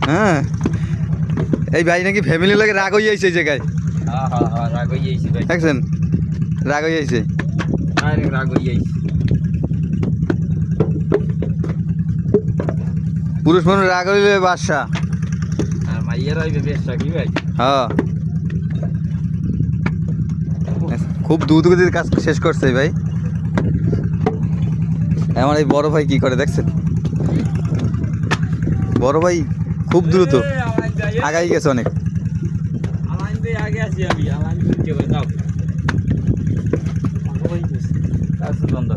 হ্যাঁ এই ভাই নাকি ফ্যামিলির লাগে রাগ হয়ে যাইছে এই জায়গায়। রাগ হয়ে যাইছে ভাই, দেখছেন রাগ হয়ে যাইছে। রাগ হয়ে যাইছে। পুরুষ মানুষ রাগ হইলে বাদশা, আর মাইয়ের হইবে বেশটা কি ভাই। হ্যাঁ খুব দ্রুত গতিতে কাজ শেষ করছে ভাই। আমার এই বড় ভাই কি করে দেখছেন, বড় ভাই খুব দ্রুত আগাই গেছে অনেক। আগে আছি আমি, আমার যাও বন্ধ।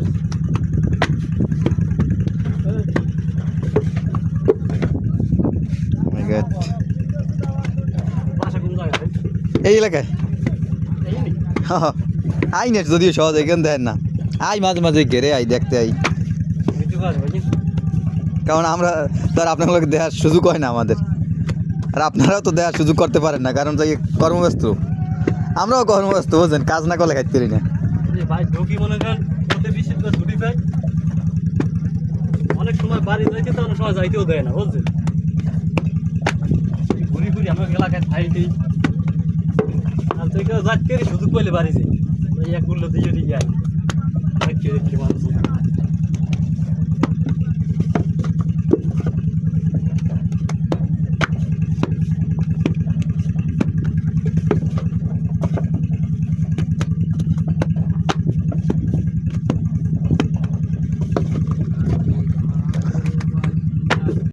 এই এলাকায় আই নেট যদিও সহজ এখান দেন না, আই মাঝে মাঝে ঘেরে আই দেখতে আই, কারণ আমরা তো আর আপনার লোক দেখার সুযোগ হয় না আমাদের, আর আপনারাও তো দেখার সুযোগ করতে পারেন না, কারণ যাই কর্মব্যস্ত, আমরাও কর্মব্যস্ত বুঝছেন, কাজ না করলে খাইতে পারি না। অনেক সময় বাড়ি যাইতে তো অনেক সময় যাইতেও দেয় না বুঝছেন, ঘুরি ঘুরি আমার এলাকায় থাইতেই আর তুই কেউ যাচ্ছে সুযোগ পাইলে বাড়ি যাই এক করলো দুজনই যাই দেখছি মানুষ